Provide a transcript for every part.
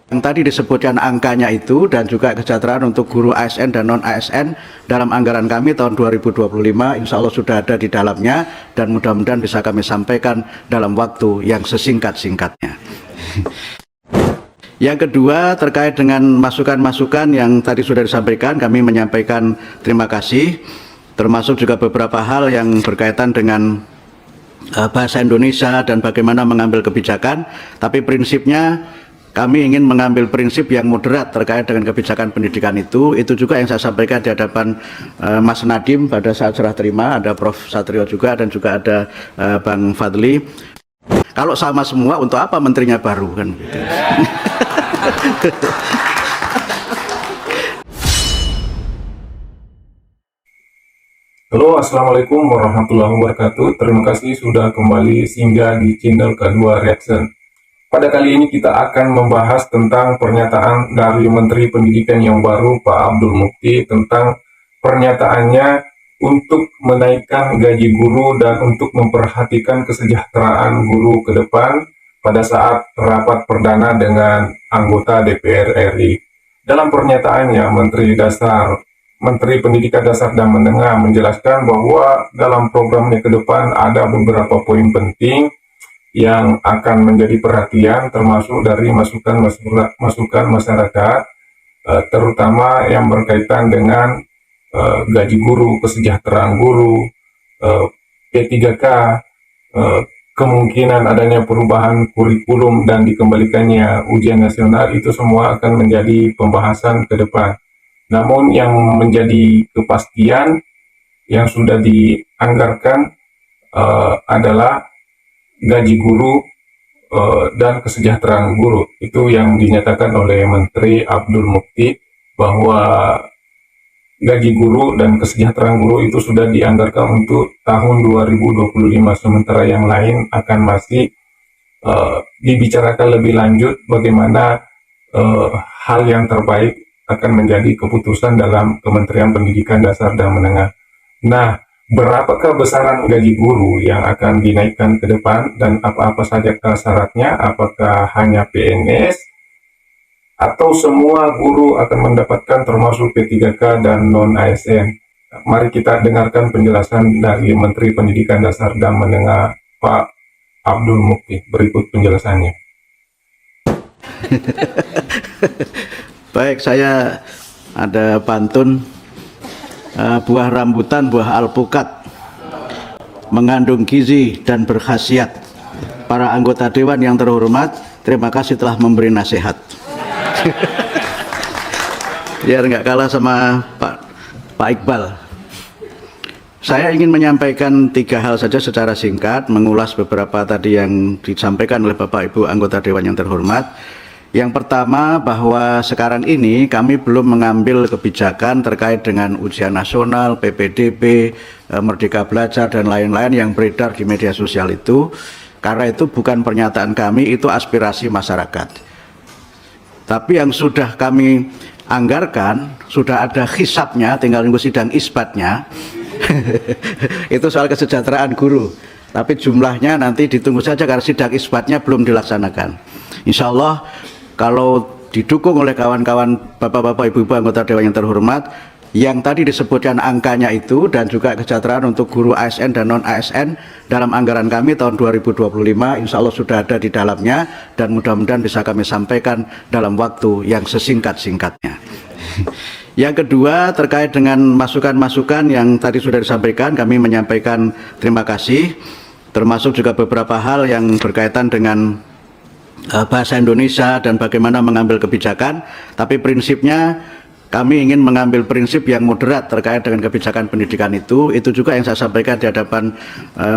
Yang tadi disebutkan angkanya itu dan juga kesejahteraan untuk guru ASN dan non-ASN dalam anggaran kami tahun 2025 insya Allah sudah ada di dalamnya dan mudah-mudahan bisa kami sampaikan dalam waktu yang sesingkat-singkatnya. Yang kedua, terkait dengan masukan-masukan yang tadi sudah disampaikan, kami menyampaikan terima kasih, termasuk juga beberapa hal yang berkaitan dengan bahasa Indonesia dan bagaimana mengambil kebijakan, tapi prinsipnya kami ingin mengambil prinsip yang moderat terkait dengan kebijakan pendidikan itu juga yang saya sampaikan di hadapan Mas Nadiem pada saat serah terima, ada Prof. Satrio juga dan juga ada Bang Fadli. Kalau sama semua, untuk apa menterinya baru kan? Halo, Assalamualaikum warahmatullahi wabarakatuh. Terima kasih sudah kembali singgah di channel Kedua Reaction. Pada kali ini kita akan membahas tentang pernyataan dari Menteri Pendidikan yang baru, Pak Abdul Mukti, tentang pernyataannya untuk menaikkan gaji guru dan untuk memperhatikan kesejahteraan guru ke depan pada saat rapat perdana dengan anggota DPR RI. Dalam pernyataannya, Menteri Pendidikan Dasar dan Menengah menjelaskan bahwa dalam programnya ke depan ada beberapa poin penting yang akan menjadi perhatian, termasuk dari masukan masyarakat, terutama yang berkaitan dengan gaji guru, kesejahteraan guru, P3K, kemungkinan adanya perubahan kurikulum dan dikembalikannya ujian nasional, itu semua akan menjadi pembahasan ke depan. Namun yang menjadi kepastian yang sudah dianggarkan adalah gaji guru dan kesejahteraan guru. Itu yang dinyatakan oleh Menteri Abdul Mukti, bahwa gaji guru dan kesejahteraan guru itu sudah dianggarkan untuk tahun 2025, sementara yang lain akan masih dibicarakan lebih lanjut bagaimana hal yang terbaik akan menjadi keputusan dalam Kementerian Pendidikan Dasar dan Menengah. Nah, berapakah besaran gaji guru yang akan dinaikkan ke depan dan apa-apa saja syaratnya? Apakah hanya PNS atau semua guru akan mendapatkan termasuk P3K dan non-ASN? Mari kita dengarkan penjelasan dari Menteri Pendidikan Dasar dan Menengah, Pak Abdul Mukti. Berikut penjelasannya. Baik, saya ada pantun. Buah rambutan, buah alpukat, mengandung gizi dan berkhasiat. Para anggota dewan yang terhormat, terima kasih telah memberi nasihat. Biar nggak kalah sama Pak Iqbal. Saya ingin menyampaikan 3 hal saja secara singkat, mengulas beberapa tadi yang disampaikan oleh Bapak Ibu anggota dewan yang terhormat. Yang pertama, bahwa sekarang ini kami belum mengambil kebijakan terkait dengan ujian nasional, PPDB, Merdeka Belajar, dan lain-lain yang beredar di media sosial itu. Karena itu bukan pernyataan kami, itu aspirasi masyarakat. Tapi yang sudah kami anggarkan, sudah ada hisabnya, tinggal nunggu sidang isbatnya. Itu soal kesejahteraan guru. Tapi jumlahnya nanti ditunggu saja karena sidang isbatnya belum dilaksanakan. Insya Allah kalau didukung oleh kawan-kawan bapak-bapak ibu-ibu anggota dewan yang terhormat, yang tadi disebutkan angkanya itu dan juga kesejahteraan untuk guru ASN dan non-ASN dalam anggaran kami tahun 2025 insya Allah sudah ada di dalamnya dan mudah-mudahan bisa kami sampaikan dalam waktu yang sesingkat-singkatnya. Yang kedua, terkait dengan masukan-masukan yang tadi sudah disampaikan, kami menyampaikan terima kasih, termasuk juga beberapa hal yang berkaitan dengan bahasa Indonesia dan bagaimana mengambil kebijakan, tapi prinsipnya kami ingin mengambil prinsip yang moderat terkait dengan kebijakan pendidikan itu juga yang saya sampaikan di hadapan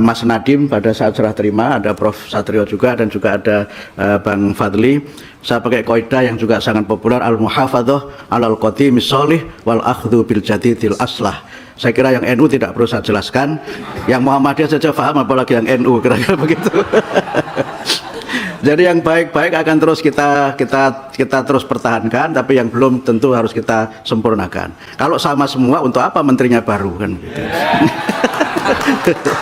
Mas Nadiem pada saat serah terima, ada Prof. Satrio juga dan juga ada Bang Fadli. Saya pakai kaidah yang juga sangat populer, al-muhafadzah alal qadimis sholih wal akhdhu bil jadidil aslah. Saya kira yang NU tidak perlu saya jelaskan, yang Muhammadiyah saja paham, apalagi yang NU, kira-kira begitu. Jadi yang baik-baik akan terus kita terus pertahankan, tapi yang belum tentu harus kita sempurnakan. Kalau sama semua, untuk apa menterinya baru kan? Gitu.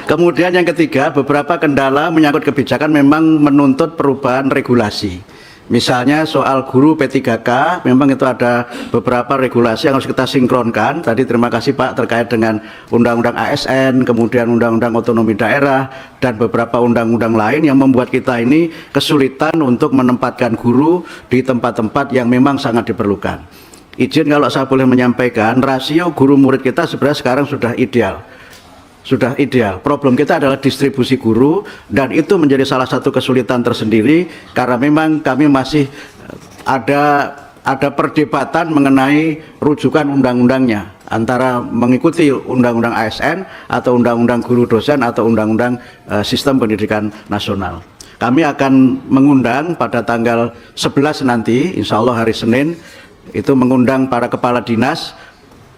Kemudian yang ketiga, beberapa kendala menyangkut kebijakan memang menuntut perubahan regulasi. Misalnya soal guru P3K, memang itu ada beberapa regulasi yang harus kita sinkronkan. Tadi terima kasih Pak terkait dengan Undang-Undang ASN, kemudian Undang-Undang Otonomi Daerah, dan beberapa undang-undang lain yang membuat kita ini kesulitan untuk menempatkan guru di tempat-tempat yang memang sangat diperlukan. Izin kalau saya boleh menyampaikan, rasio guru murid kita sebenarnya sekarang sudah ideal. Sudah ideal. Problem kita adalah distribusi guru, dan itu menjadi salah satu kesulitan tersendiri karena memang kami masih ada perdebatan mengenai rujukan undang-undangnya antara mengikuti undang-undang ASN atau undang-undang guru dosen atau undang-undang sistem pendidikan nasional. Kami akan mengundang pada tanggal 11 nanti, insya Allah hari Senin, itu mengundang para kepala dinas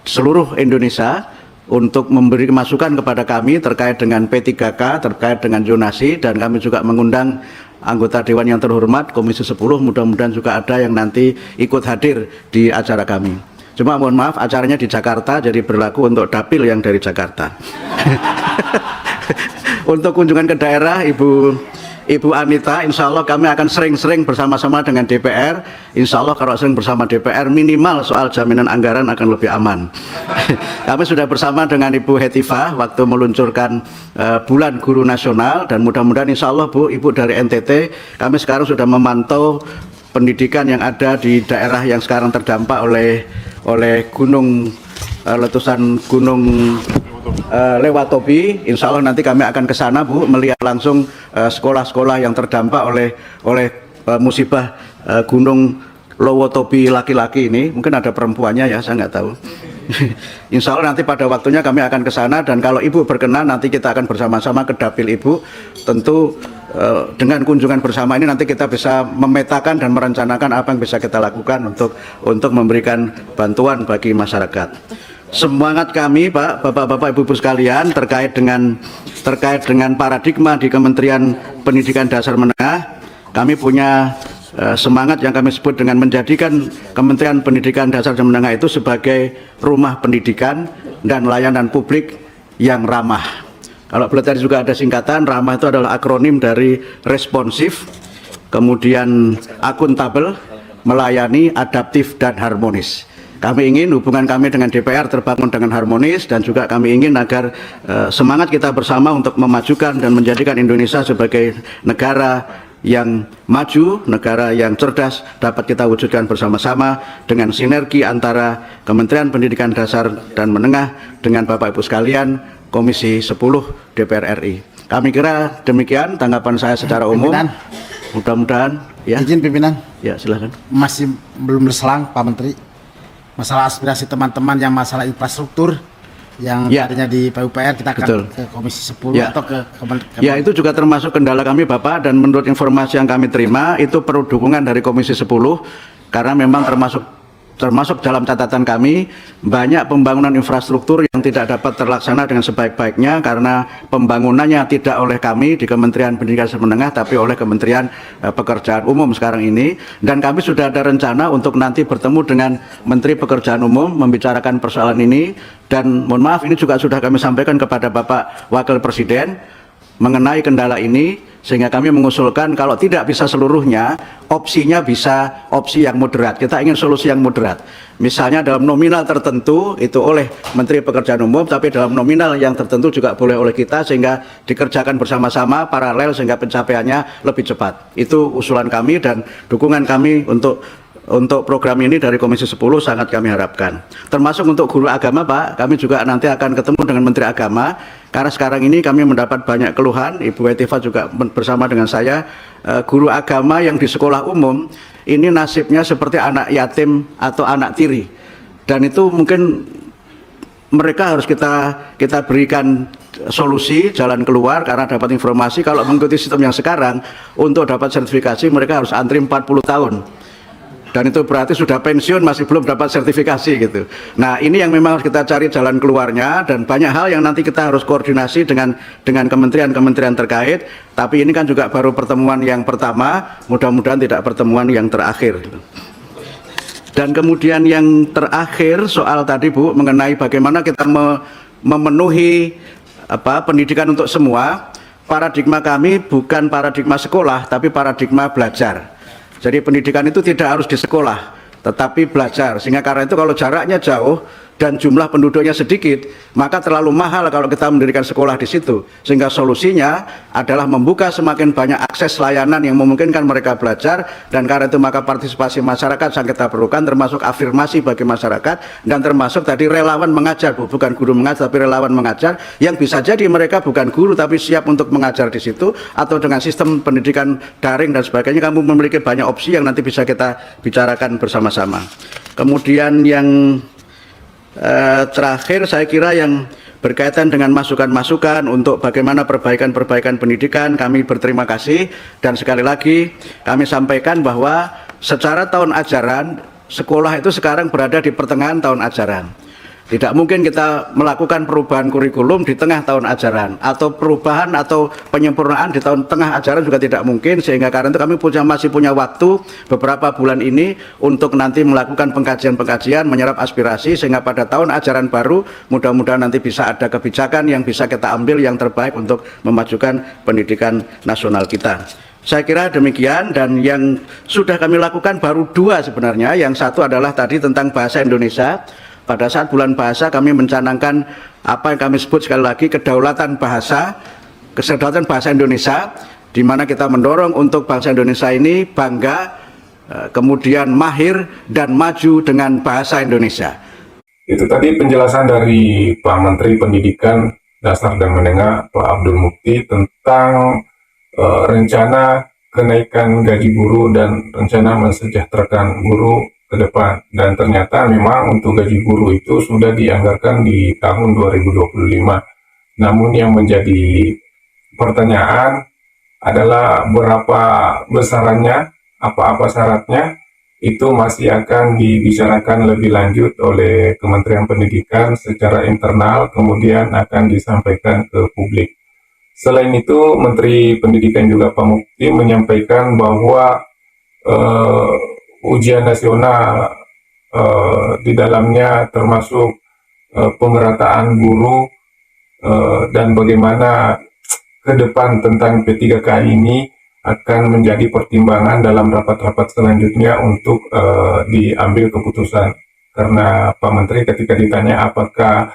seluruh Indonesia untuk memberi masukan kepada kami terkait dengan P3K, terkait dengan zonasi, dan kami juga mengundang anggota Dewan yang terhormat, Komisi 10, mudah-mudahan juga ada yang nanti ikut hadir di acara kami. Cuma mohon maaf, acaranya di Jakarta, jadi berlaku untuk dapil yang dari Jakarta. Untuk kunjungan ke daerah, Ibu Anita, insya Allah kami akan sering-sering bersama-sama dengan DPR. Insya Allah kalau sering bersama DPR, minimal soal jaminan anggaran akan lebih aman. Kami sudah bersama dengan Ibu Hetifah waktu meluncurkan Bulan Guru Nasional, dan mudah-mudahan insya Allah Bu, Ibu dari NTT, kami sekarang sudah memantau pendidikan yang ada di daerah yang sekarang terdampak oleh letusan gunung Lewatobi. Insya Allah nanti kami akan ke sana Bu, melihat langsung sekolah-sekolah yang terdampak oleh musibah gunung Lewatobi laki-laki ini. Mungkin ada perempuannya ya, saya nggak tahu. Insya Allah nanti pada waktunya kami akan ke sana, dan kalau Ibu berkenan nanti kita akan bersama-sama ke dapil Ibu. Tentu dengan kunjungan bersama ini nanti kita bisa memetakan dan merencanakan apa yang bisa kita lakukan untuk memberikan bantuan bagi masyarakat. Semangat kami Pak, Bapak-bapak, Ibu-ibu sekalian terkait dengan paradigma di Kementerian Pendidikan Dasar Menengah, kami punya semangat yang kami sebut dengan menjadikan Kementerian Pendidikan Dasar dan Menengah itu sebagai rumah pendidikan dan layanan publik yang ramah. Kalau boleh tadi juga ada singkatan, ramah itu adalah akronim dari responsif, kemudian akuntabel, melayani, adaptif, dan harmonis. Kami ingin hubungan kami dengan DPR terbangun dengan harmonis, dan juga kami ingin agar semangat kita bersama untuk memajukan dan menjadikan Indonesia sebagai negara yang maju, negara yang cerdas dapat kita wujudkan bersama-sama dengan sinergi antara Kementerian Pendidikan Dasar dan Menengah dengan Bapak Ibu sekalian Komisi 10 DPR RI. Kami kira demikian tanggapan saya secara umum. Mudah-mudahan ya. Izin pimpinan. Ya, silakan. Masih belum berselang Pak Menteri. Masalah aspirasi teman-teman yang masalah infrastruktur yang tadinya di PUPR kita akan ke Komisi 10 atau ke Ya, itu juga termasuk kendala kami Bapak, dan menurut informasi yang kami terima itu perlu dukungan dari Komisi 10 karena memang termasuk dalam catatan kami banyak pembangunan infrastruktur yang tidak dapat terlaksana dengan sebaik-baiknya karena pembangunannya tidak oleh kami di Kementerian Pendidikan Dasar Menengah tapi oleh Kementerian Pekerjaan Umum sekarang ini, dan kami sudah ada rencana untuk nanti bertemu dengan Menteri Pekerjaan Umum membicarakan persoalan ini, dan mohon maaf ini juga sudah kami sampaikan kepada Bapak Wakil Presiden mengenai kendala ini, sehingga kami mengusulkan kalau tidak bisa seluruhnya, opsinya bisa opsi yang moderat. Kita ingin solusi yang moderat. Misalnya dalam nominal tertentu itu oleh Menteri Pekerjaan Umum, tapi dalam nominal yang tertentu juga boleh oleh kita, sehingga dikerjakan bersama-sama paralel sehingga pencapaiannya lebih cepat. Itu usulan kami, dan dukungan kami untuk program ini dari Komisi 10 sangat kami harapkan. Termasuk untuk guru agama Pak, kami juga nanti akan ketemu dengan Menteri Agama, karena sekarang ini kami mendapat banyak keluhan, Ibu Hetifah juga bersama dengan saya, guru agama yang di sekolah umum ini nasibnya seperti anak yatim atau anak tiri, dan itu mungkin mereka harus kita berikan solusi jalan keluar, karena dapat informasi kalau mengikuti sistem yang sekarang untuk dapat sertifikasi mereka harus antri 40 tahun. Dan itu berarti sudah pensiun masih belum dapat sertifikasi gitu. Nah, ini yang memang harus kita cari jalan keluarnya, dan banyak hal yang nanti kita harus koordinasi dengan kementerian-kementerian terkait. Tapi ini kan juga baru pertemuan yang pertama, mudah-mudahan tidak pertemuan yang terakhir. Dan kemudian yang terakhir soal tadi Bu mengenai bagaimana kita memenuhi pendidikan untuk semua, paradigma kami bukan paradigma sekolah, tapi paradigma belajar. Jadi pendidikan itu tidak harus di sekolah, tetapi belajar. Sehingga karena itu kalau jaraknya jauh dan jumlah penduduknya sedikit, maka terlalu mahal kalau kita mendirikan sekolah di situ. Sehingga solusinya adalah membuka semakin banyak akses layanan yang memungkinkan mereka belajar, dan karena itu maka partisipasi masyarakat sangat kita perlukan, termasuk afirmasi bagi masyarakat, dan termasuk tadi relawan mengajar, bukan guru mengajar tapi relawan mengajar, yang bisa jadi mereka bukan guru tapi siap untuk mengajar di situ, atau dengan sistem pendidikan daring dan sebagainya. Kamu memiliki banyak opsi yang nanti bisa kita bicarakan bersama-sama. Kemudian yang terakhir, saya kira yang berkaitan dengan masukan-masukan untuk bagaimana perbaikan-perbaikan pendidikan, kami berterima kasih, dan sekali lagi kami sampaikan bahwa secara tahun ajaran, sekolah itu sekarang berada di pertengahan tahun ajaran. Tidak mungkin kita melakukan perubahan kurikulum di tengah tahun ajaran, atau perubahan atau penyempurnaan di tengah ajaran juga tidak mungkin. Sehingga karena itu kami masih punya waktu beberapa bulan ini untuk nanti melakukan pengkajian-pengkajian, menyerap aspirasi, sehingga pada tahun ajaran baru mudah-mudahan nanti bisa ada kebijakan yang bisa kita ambil yang terbaik untuk memajukan pendidikan nasional kita. Saya kira demikian, dan yang sudah kami lakukan baru 2 sebenarnya. Yang satu adalah tadi tentang bahasa Indonesia. Pada saat bulan bahasa kami mencanangkan apa yang kami sebut sekali lagi kedaulatan bahasa Indonesia, di mana kita mendorong untuk bangsa Indonesia ini bangga, kemudian mahir dan maju dengan bahasa Indonesia. Itu tadi penjelasan dari Pak Menteri Pendidikan Dasar dan Menengah, Pak Abdul Mukti, tentang rencana kenaikan gaji guru dan rencana mensejahterakan guru ke depan. Dan ternyata memang untuk gaji guru itu sudah dianggarkan di tahun 2025. Namun yang menjadi pertanyaan adalah berapa besarannya, apa-apa syaratnya, itu masih akan dibicarakan lebih lanjut oleh Kementerian Pendidikan secara internal, kemudian akan disampaikan ke publik. Selain itu, Menteri Pendidikan juga Pak Mukti menyampaikan bahwa ujian nasional di dalamnya termasuk pemerataan guru, dan bagaimana ke depan tentang P3K ini akan menjadi pertimbangan dalam rapat-rapat selanjutnya untuk diambil keputusan. Karena Pak Menteri ketika ditanya apakah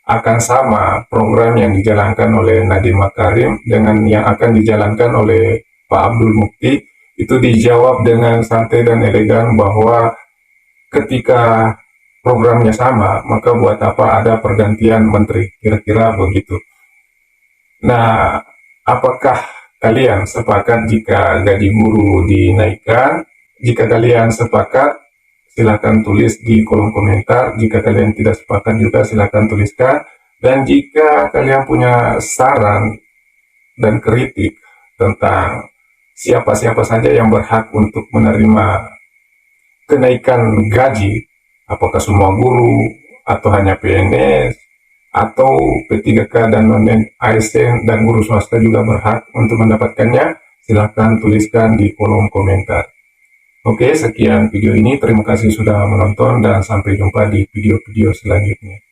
akan sama program yang dijalankan oleh Nadiem Makarim dengan yang akan dijalankan oleh Pak Abdul Mukti, itu dijawab dengan santai dan elegan bahwa ketika programnya sama, maka buat apa ada pergantian menteri, kira-kira begitu. Nah, apakah kalian sepakat jika gaji guru dinaikkan? Jika kalian sepakat, silakan tulis di kolom komentar. Jika kalian tidak sepakat juga silakan tuliskan. Dan jika kalian punya saran dan kritik tentang siapa-siapa saja yang berhak untuk menerima kenaikan gaji, apakah semua guru, atau hanya PNS, atau P3K dan non-ASN dan guru swasta juga berhak untuk mendapatkannya, silahkan tuliskan di kolom komentar. Oke, sekian video ini. Terima kasih sudah menonton dan sampai jumpa di video-video selanjutnya.